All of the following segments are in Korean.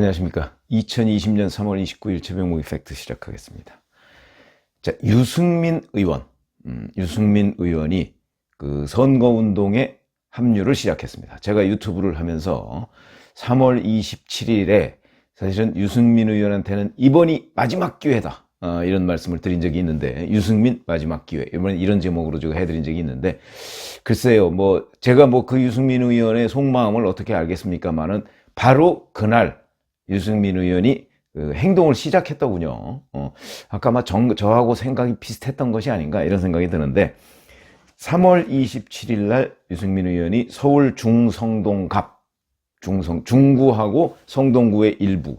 안녕하십니까. 2020년 3월 29일 최병목의 팩트 시작하겠습니다. 자, 유승민 의원이 그 선거운동에 합류를 시작했습니다. 제가 유튜브를 하면서 3월 27일에 사실은 유승민 의원한테는 이번이 마지막 기회다. 이런 말씀을 드린 적이 있는데, 유승민 마지막 기회. 이런 제목으로 제가 해드린 적이 있는데, 글쎄요, 제가 그 유승민 의원의 속마음을 어떻게 알겠습니까만은, 바로 그날 유승민 의원이 그 행동을 시작했더군요. 아까 저하고 생각이 비슷했던 것이 아닌가 이런 생각이 드는데, 3월 27일 날 유승민 의원이 서울 중구하고 성동구의 일부,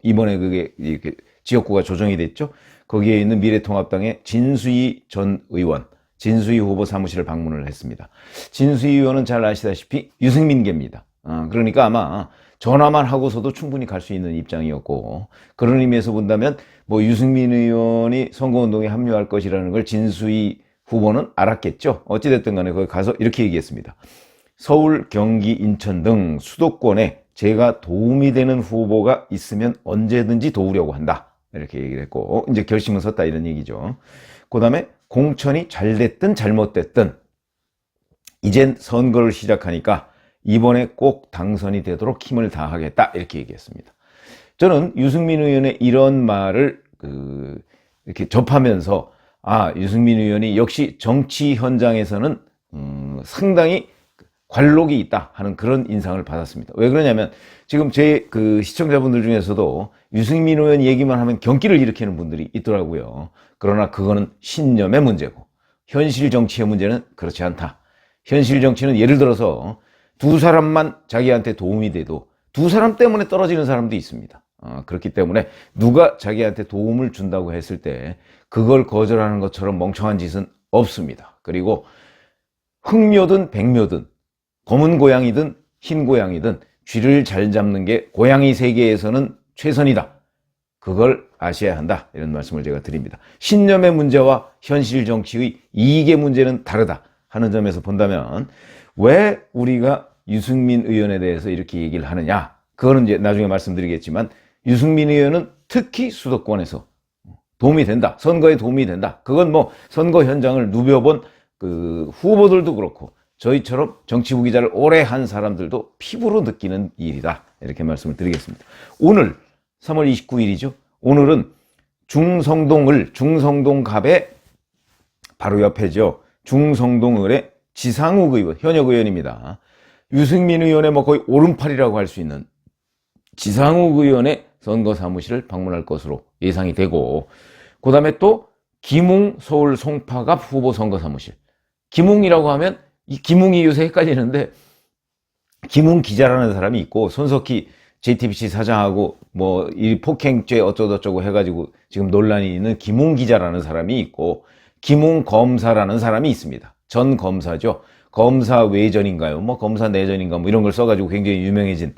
이번에 그게 이렇게 지역구가 조정이 됐죠. 거기에 있는 미래통합당의 진수희 전 의원, 진수희 후보 사무실을 방문을 했습니다. 진수희 의원은 잘 아시다시피 유승민계입니다. 그러니까 아마 전화만 하고서도 충분히 갈 수 있는 입장이었고, 그런 의미에서 본다면 유승민 의원이 선거운동에 합류할 것이라는 걸 진수희 후보는 알았겠죠. 어찌됐든 간에 거기 가서 이렇게 얘기했습니다. 서울, 경기, 인천 등 수도권에 제가 도움이 되는 후보가 있으면 언제든지 도우려고 한다. 이렇게 얘기를 했고, 이제 결심은 섰다 이런 얘기죠. 그 다음에 공천이 잘 됐든 잘못됐든 이젠 선거를 시작하니까 이번에 꼭 당선이 되도록 힘을 다하겠다. 이렇게 얘기했습니다. 저는 유승민 의원의 이런 말을 이렇게 접하면서 유승민 의원이 역시 정치 현장에서는 상당히 관록이 있다 하는 그런 인상을 받았습니다. 왜 그러냐면 지금 제 시청자분들 중에서도 유승민 의원 얘기만 하면 경기를 일으키는 분들이 있더라고요. 그러나 그거는 신념의 문제고, 현실 정치의 문제는 그렇지 않다. 현실 정치는 예를 들어서 두 사람만 자기한테 도움이 돼도 두 사람 때문에 떨어지는 사람도 있습니다. 그렇기 때문에 누가 자기한테 도움을 준다고 했을 때 그걸 거절하는 것처럼 멍청한 짓은 없습니다. 그리고 흑묘든 백묘든 검은 고양이든 흰 고양이든 쥐를 잘 잡는 게 고양이 세계에서는 최선이다. 그걸 아셔야 한다. 이런 말씀을 제가 드립니다. 신념의 문제와 현실 정치의 이익의 문제는 다르다 하는 점에서 본다면, 왜 우리가 유승민 의원에 대해서 이렇게 얘기를 하느냐? 그거는 이제 나중에 말씀드리겠지만, 유승민 의원은 특히 수도권에서 도움이 된다. 선거에 도움이 된다. 그건 선거 현장을 누벼본 후보들도 그렇고, 저희처럼 정치부 기자를 오래 한 사람들도 피부로 느끼는 일이다. 이렇게 말씀을 드리겠습니다. 오늘 3월 29일이죠. 오늘은 중성동갑의 바로 옆에죠. 중성동을의 지상욱 의원, 현역 의원입니다. 유승민 의원의 거의 오른팔이라고 할 수 있는 지상욱 의원의 선거 사무실을 방문할 것으로 예상이 되고, 그 다음에 또 김웅 서울 송파갑 후보 선거 사무실. 김웅이라고 하면 이 김웅이 요새 헷갈리는데, 김웅 기자라는 사람이 있고, 손석희 JTBC 사장하고 이 폭행죄 어쩌고저쩌고 해가지고 지금 논란이 있는 김웅 기자라는 사람이 있고, 김웅 검사라는 사람이 있습니다. 전 검사죠. 검사 외전인가요? 검사 내전인가 이런 걸 써가지고 굉장히 유명해진.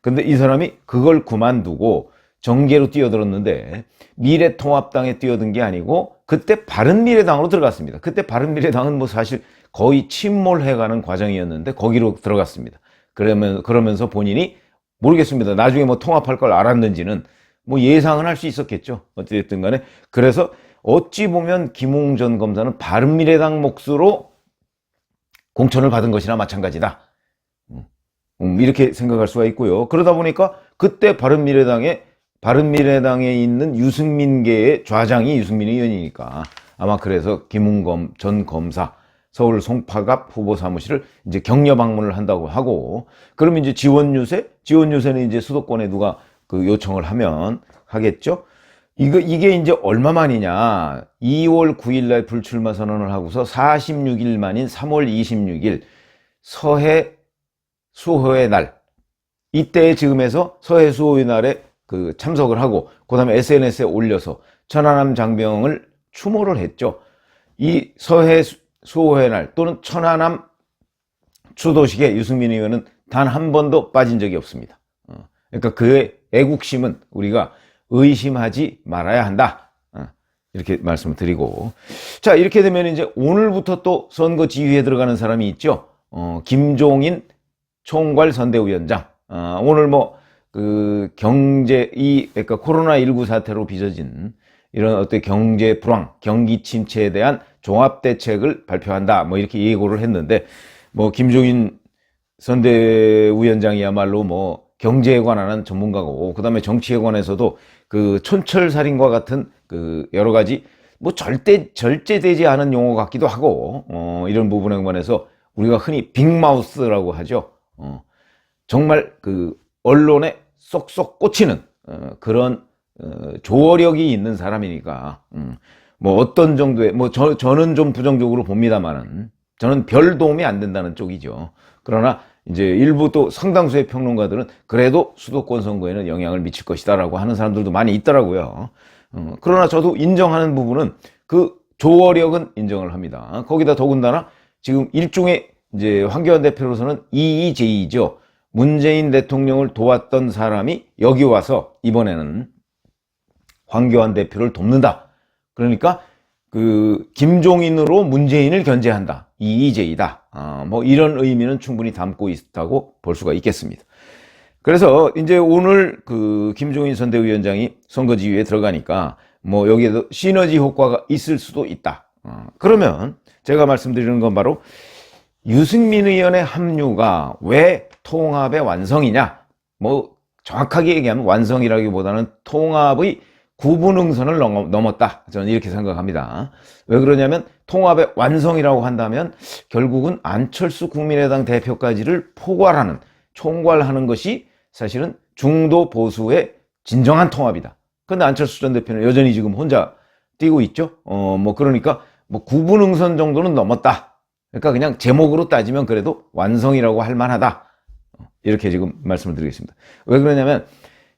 근데 이 사람이 그걸 그만두고 정계로 뛰어들었는데, 미래통합당에 뛰어든 게 아니고 그때 바른미래당으로 들어갔습니다. 그때 바른미래당은 사실 거의 침몰해가는 과정이었는데 거기로 들어갔습니다. 그러면서 본인이 모르겠습니다. 나중에 통합할 걸 알았는지는 예상은 할 수 있었겠죠. 어찌됐든 간에. 그래서 어찌 보면 김웅 전 검사는 바른미래당 몫으로 공천을 받은 것이나 마찬가지다. 이렇게 생각할 수가 있고요. 그러다 보니까 그때 바른미래당에 있는 유승민계의 좌장이 유승민 의원이니까 아마 그래서 김웅 전 검사 서울 송파갑 후보 사무실을 이제 격려 방문을 한다고 하고, 그러면 이제 지원 유세는 이제 수도권에 누가 요청을 하면 하겠죠. 이게 이제 얼마 만이냐. 2월 9일 날 불출마 선언을 하고서 46일 만인 3월 26일 서해 수호의 날, 이때 지금에서 서해 수호의 날에 참석을 하고, 그 다음에 SNS에 올려서 천안함 장병을 추모를 했죠. 이 서해 수호의 날 또는 천안함 추도식에 유승민 의원은 단 한 번도 빠진 적이 없습니다. 그러니까 그의 애국심은 우리가 의심하지 말아야 한다. 이렇게 말씀을 드리고, 자, 이렇게 되면 이제 오늘부터 또 선거 지휘에 들어가는 사람이 있죠. 김종인 총괄 선대위원장. 오늘 그 그러니까 코로나19 사태로 빚어진 이런 어떤 경제 불황, 경기 침체에 대한 종합 대책을 발표한다. 뭐 이렇게 예고를 했는데, 뭐 김종인 선대위원장이야말로 뭐 경제에 관한 전문가고, 그 다음에 정치에 관해서도 그 촌철살인과 같은 그 여러 가지 뭐 절제되지 않은 용어 같기도 하고, 이런 부분에 관해서 우리가 흔히 빅마우스라고 하죠. 정말 그 언론에 쏙쏙 꽂히는 그런 조어력이 있는 사람이니까, 뭐 어떤 정도의 뭐 저는 좀 부정적으로 봅니다만은, 저는 별 도움이 안 된다는 쪽이죠. 그러나 이제 일부 또 상당수의 평론가들은 그래도 수도권 선거에는 영향을 미칠 것이다라고 하는 사람들도 많이 있더라고요. 그러나 저도 인정하는 부분은 그 조어력은 인정을 합니다. 거기다 더군다나 지금 일종의 이제 황교안 대표로서는 EEJ죠. 문재인 대통령을 도왔던 사람이 여기 와서 이번에는 황교안 대표를 돕는다. 그러니까 그 김종인으로 문재인을 견제한다. EEJ다. 뭐 이런 의미는 충분히 담고 있다고 볼 수가 있겠습니다. 그래서 이제 오늘 그 김종인 선대위원장이 선거지휘에 들어가니까 뭐 여기에도 시너지 효과가 있을 수도 있다. 그러면 제가 말씀드리는 건 바로 유승민 의원의 합류가 왜 통합의 완성이냐? 뭐 정확하게 얘기하면 완성이라기보다는 통합의 구분응선을 넘었다. 저는 이렇게 생각합니다. 왜 그러냐면 통합의 완성이라고 한다면 결국은 안철수 국민의당 대표까지를 포괄하는, 총괄하는 것이 사실은 중도 보수의 진정한 통합이다. 그런데 안철수 전 대표는 여전히 지금 혼자 뛰고 있죠. 뭐 그러니까 뭐 구분응선 정도는 넘었다. 그러니까 그냥 제목으로 따지면 그래도 완성이라고 할 만하다. 이렇게 지금 말씀을 드리겠습니다. 왜 그러냐면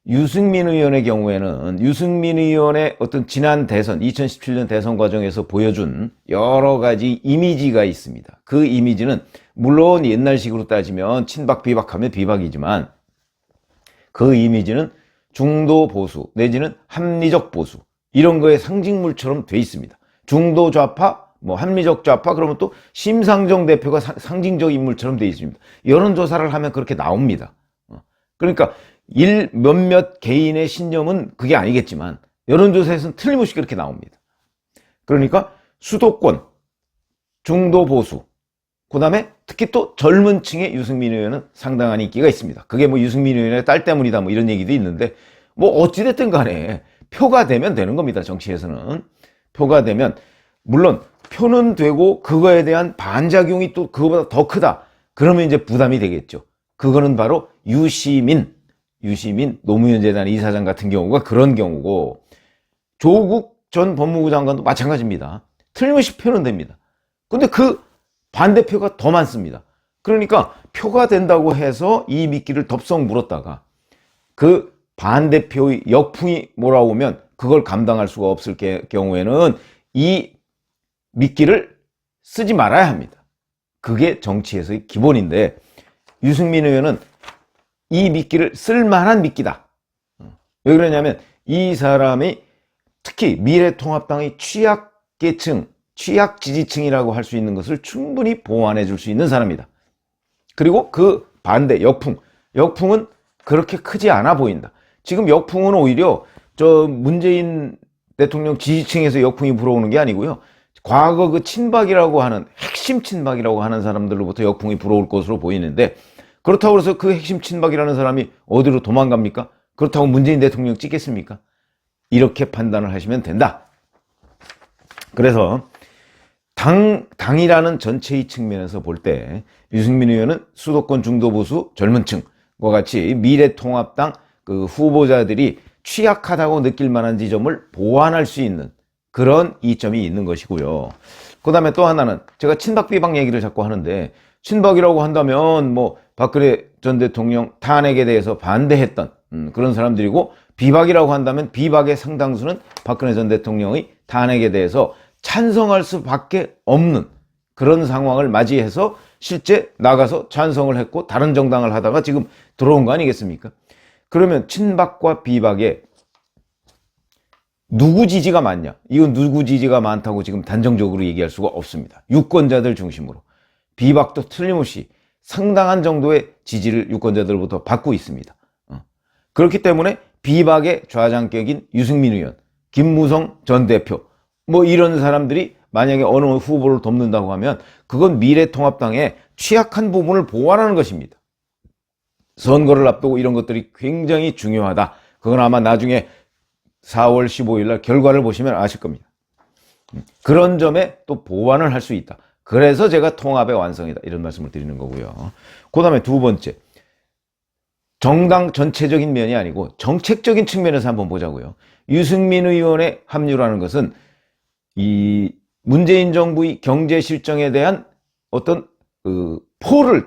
유승민 의원의 경우에는 유승민 의원의 어떤 지난 대선, 2017년 대선 과정에서 보여준 여러 가지 이미지가 있습니다. 그 이미지는 물론 옛날식으로 따지면 친박 비박하면 비박이지만 그 이미지는 중도 보수 내지는 합리적 보수 이런 거의 상징물처럼 돼 있습니다. 중도 좌파, 뭐 합리적 좌파 그러면 또 심상정 대표가 상징적 인물처럼 돼 있습니다. 여론조사를 하면 그렇게 나옵니다. 그러니까 몇몇 개인의 신념은 그게 아니겠지만 여론조사에서는 틀림없이 그렇게 나옵니다. 그러니까 수도권, 중도 보수, 그 다음에 특히 또 젊은 층의 유승민 의원은 상당한 인기가 있습니다. 그게 뭐 유승민 의원의 딸 때문이다 뭐 이런 얘기도 있는데 뭐 어찌됐든 간에 표가 되면 되는 겁니다. 정치에서는. 표가 되면 물론 표는 되고 그거에 대한 반작용이 또 그거보다 더 크다. 그러면 이제 부담이 되겠죠. 그거는 바로 유시민 노무현 재단 이사장 같은 경우가 그런 경우고 조국 전 법무부 장관도 마찬가지입니다. 틀림없이 표는 됩니다. 근데 그 반대표가 더 많습니다. 그러니까 표가 된다고 해서 이 미끼를 덥석 물었다가 그 반대표의 역풍이 몰아오면 그걸 감당할 수가 없을 경우에는 이 미끼를 쓰지 말아야 합니다. 그게 정치에서의 기본인데 유승민 의원은 이 미끼를 쓸만한 미끼다. 왜 그러냐면 이 사람이 특히 미래통합당의 취약계층, 취약 지지층이라고 할 수 있는 것을 충분히 보완해 줄 수 있는 사람이다. 그리고 그 반대 역풍은 그렇게 크지 않아 보인다. 지금 역풍은 오히려 저 문재인 대통령 지지층에서 역풍이 불어오는 게 아니고요. 과거 그 친박이라고 하는 핵심 친박이라고 하는 사람들로부터 역풍이 불어올 것으로 보이는데 그렇다고 해서 그 핵심 친박이라는 사람이 어디로 도망갑니까? 그렇다고 문재인 대통령 찍겠습니까? 이렇게 판단을 하시면 된다. 그래서 당이라는 전체의 측면에서 볼 때 유승민 의원은 수도권 중도보수 젊은 층과 같이 미래통합당 그 후보자들이 취약하다고 느낄 만한 지점을 보완할 수 있는 그런 이점이 있는 것이고요. 그 다음에 또 하나는 제가 친박 비박 얘기를 자꾸 하는데 친박이라고 한다면 뭐 박근혜 전 대통령 탄핵에 대해서 반대했던 그런 사람들이고 비박이라고 한다면 비박의 상당수는 박근혜 전 대통령의 탄핵에 대해서 찬성할 수밖에 없는 그런 상황을 맞이해서 실제 나가서 찬성을 했고 다른 정당을 하다가 지금 들어온 거 아니겠습니까? 그러면 친박과 비박에 누구 지지가 많냐? 이건 누구 지지가 많다고 지금 단정적으로 얘기할 수가 없습니다. 유권자들 중심으로. 비박도 틀림없이 상당한 정도의 지지를 유권자들로부터 받고 있습니다. 그렇기 때문에 비박의 좌장격인 유승민 의원, 김무성 전 대표, 뭐 이런 사람들이 만약에 어느 후보를 돕는다고 하면 그건 미래통합당의 취약한 부분을 보완하는 것입니다. 선거를 앞두고 이런 것들이 굉장히 중요하다. 그건 아마 나중에 4월 15일 날 결과를 보시면 아실 겁니다. 그런 점에 또 보완을 할 수 있다. 그래서 제가 통합의 완성이다. 이런 말씀을 드리는 거고요. 그 다음에 두 번째. 정당 전체적인 면이 아니고 정책적인 측면에서 한번 보자고요. 유승민 의원의 합류라는 것은 이 문재인 정부의 경제 실정에 대한 어떤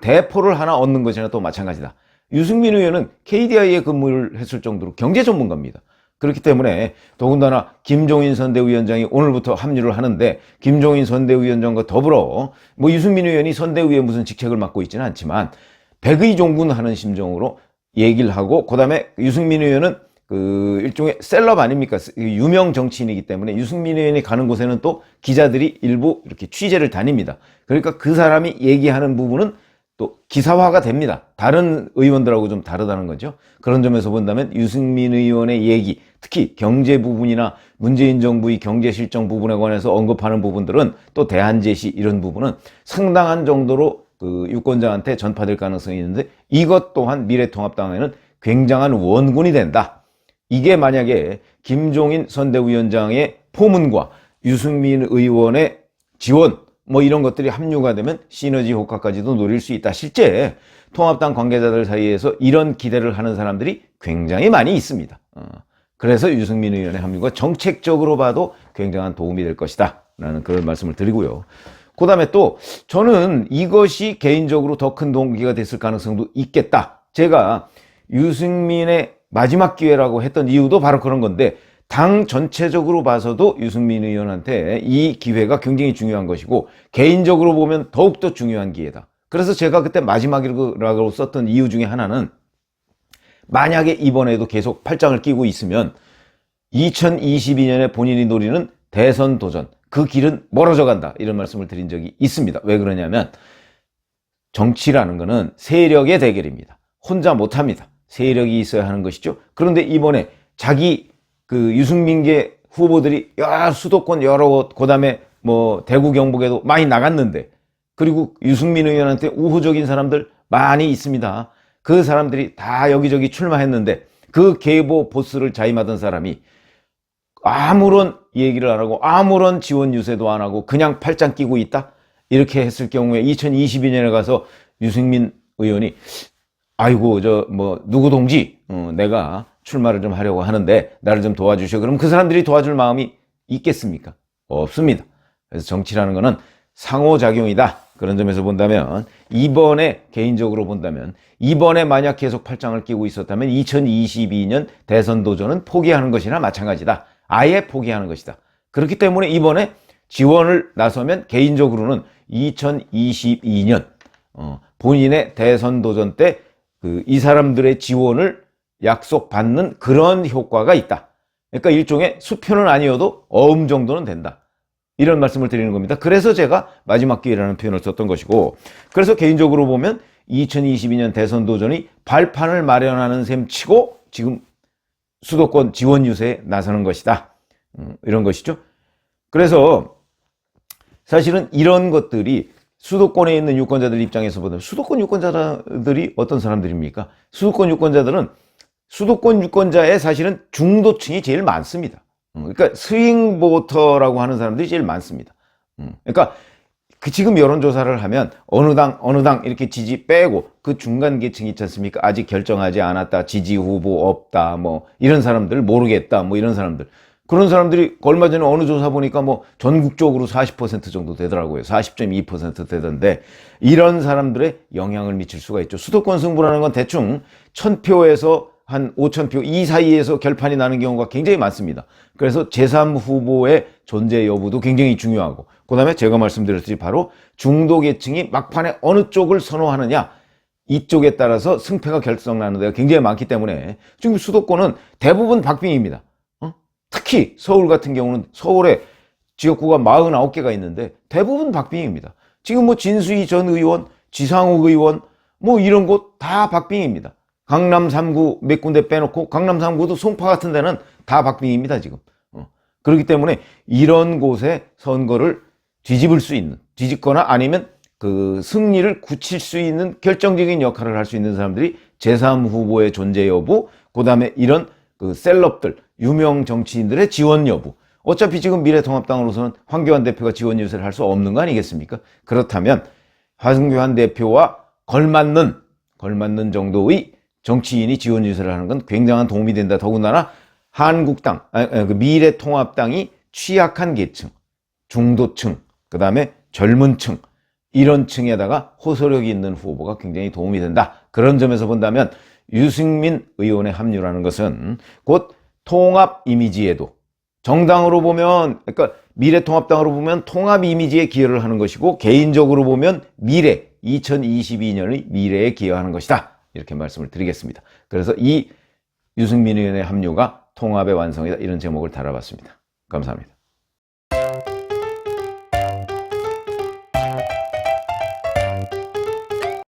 대포를 하나 얻는 것이나 또 마찬가지다. 유승민 의원은 KDI에 근무를 했을 정도로 경제 전문가입니다. 그렇기 때문에 더군다나 김종인 선대위원장이 오늘부터 합류를 하는데 김종인 선대위원장과 더불어 뭐 유승민 의원이 선대위에 무슨 직책을 맡고 있지는 않지만 백의종군하는 심정으로 얘기를 하고 그다음에 유승민 의원은 일종의 셀럽 아닙니까? 유명 정치인이기 때문에 유승민 의원이 가는 곳에는 또 기자들이 일부 이렇게 취재를 다닙니다. 그러니까 그 사람이 얘기하는 부분은 또 기사화가 됩니다. 다른 의원들하고 좀 다르다는 거죠. 그런 점에서 본다면 유승민 의원의 얘기, 특히 경제 부분이나 문재인 정부의 경제 실정 부분에 관해서 언급하는 부분들은 또 대안 제시 이런 부분은 상당한 정도로 유권자한테 전파될 가능성이 있는데 이것 또한 미래통합당에는 굉장한 원군이 된다. 이게 만약에 김종인 선대위원장의 포문과 유승민 의원의 지원 뭐 이런 것들이 합류가 되면 시너지 효과까지도 노릴 수 있다. 실제 통합당 관계자들 사이에서 이런 기대를 하는 사람들이 굉장히 많이 있습니다. 그래서 유승민 의원의 합류가 정책적으로 봐도 굉장한 도움이 될 것이다 라는 그런 말씀을 드리고요. 그 다음에 또 저는 이것이 개인적으로 더 큰 동기가 됐을 가능성도 있겠다. 제가 유승민의 마지막 기회라고 했던 이유도 바로 그런 건데 당 전체적으로 봐서도 유승민 의원한테 이 기회가 굉장히 중요한 것이고 개인적으로 보면 더욱더 중요한 기회다. 그래서 제가 그때 마지막이라고 썼던 이유 중에 하나는 만약에 이번에도 계속 팔짱을 끼고 있으면 2022년에 본인이 노리는 대선 도전, 그 길은 멀어져 간다. 이런 말씀을 드린 적이 있습니다. 왜 그러냐면 정치라는 거는 세력의 대결입니다. 혼자 못합니다. 세력이 있어야 하는 것이죠. 그런데 이번에 자기 유승민계 후보들이 수도권 여러 곳, 그 다음에 뭐 대구 경북에도 많이 나갔는데 그리고 유승민 의원한테 우호적인 사람들 많이 있습니다. 그 사람들이 다 여기저기 출마했는데 그 계보 보스를 자임하던 사람이 아무런 얘기를 안 하고 아무런 지원 유세도 안 하고 그냥 팔짱 끼고 있다? 이렇게 했을 경우에 2022년에 가서 유승민 의원이 아이고 누구 동지 내가 출마를 좀 하려고 하는데 나를 좀 도와주셔. 그럼 그 사람들이 도와줄 마음이 있겠습니까? 없습니다. 그래서 정치라는 거는 상호작용이다. 그런 점에서 본다면 개인적으로 본다면 이번에 만약 계속 팔짱을 끼고 있었다면 2022년 대선 도전은 포기하는 것이나 마찬가지다. 아예 포기하는 것이다. 그렇기 때문에 이번에 지원을 나서면 개인적으로는 2022년 본인의 대선 도전 때 이 사람들의 지원을 약속받는 그런 효과가 있다. 그러니까 일종의 수표는 아니어도 어음 정도는 된다. 이런 말씀을 드리는 겁니다. 그래서 제가 마지막 기회라는 표현을 썼던 것이고, 그래서 개인적으로 보면 2022년 대선 도전이 발판을 마련하는 셈 치고 지금 수도권 지원 유세에 나서는 것이다. 이런 것이죠. 그래서 사실은 이런 것들이 수도권에 있는 유권자들 입장에서 보면 수도권 유권자들이 어떤 사람들입니까? 수도권 유권자들은 수도권 유권자의 사실은 중도층이 제일 많습니다. 그러니까 스윙 보터라고 하는 사람들이 제일 많습니다. 그러니까 지금 여론조사를 하면 어느 당 이렇게 지지 빼고 그 중간 계층이 있지 않습니까? 아직 결정하지 않았다, 지지 후보 없다, 뭐 이런 사람들 모르겠다, 뭐 이런 사람들. 그런 사람들이 얼마 전에 어느 조사 보니까 뭐 전국적으로 40% 정도 되더라고요. 40.2% 되던데 이런 사람들의 영향을 미칠 수가 있죠. 수도권 승부라는 건 대충 1000표에서 한 5000표 이 사이에서 결판이 나는 경우가 굉장히 많습니다. 그래서 제3후보의 존재 여부도 굉장히 중요하고, 그 다음에 제가 말씀드렸듯이 바로 중도 계층이 막판에 어느 쪽을 선호하느냐, 이쪽에 따라서 승패가 결정나는 데가 굉장히 많기 때문에 지금 수도권은 대부분 박빙입니다. 특히 서울 같은 경우는 서울에 지역구가 49개가 있는데 대부분 박빙입니다. 지금 뭐 진수희 전 의원, 지상욱 의원 뭐 이런 곳 다 박빙입니다. 강남 3구 몇 군데 빼놓고 강남 3구도 송파 같은 데는 다 박빙입니다, 지금. 그렇기 때문에 이런 곳에 선거를 뒤집을 수 있는, 뒤집거나 아니면 그 승리를 굳힐 수 있는 결정적인 역할을 할 수 있는 사람들이 제3 후보의 존재 여부, 그 다음에 이런 그 셀럽들, 유명 정치인들의 지원 여부. 어차피 지금 미래통합당으로서는 황교안 대표가 지원 유세를 할 수 없는 거 아니겠습니까? 그렇다면 황교안 대표와 걸맞는 정도의 정치인이 지원 유세를 하는 건 굉장한 도움이 된다. 더군다나 한국당, 미래통합당이 취약한 계층, 중도층, 그 다음에 젊은 층, 이런 층에다가 호소력이 있는 후보가 굉장히 도움이 된다. 그런 점에서 본다면 유승민 의원의 합류라는 것은 곧 통합 이미지에도 정당으로 보면, 그러니까 미래통합당으로 보면 통합 이미지에 기여를 하는 것이고 개인적으로 보면 2022년의 미래에 기여하는 것이다. 이렇게 말씀을 드리겠습니다. 그래서 이 유승민 의원의 합류가 통합의 완성이다. 이런 제목을 달아봤습니다. 감사합니다.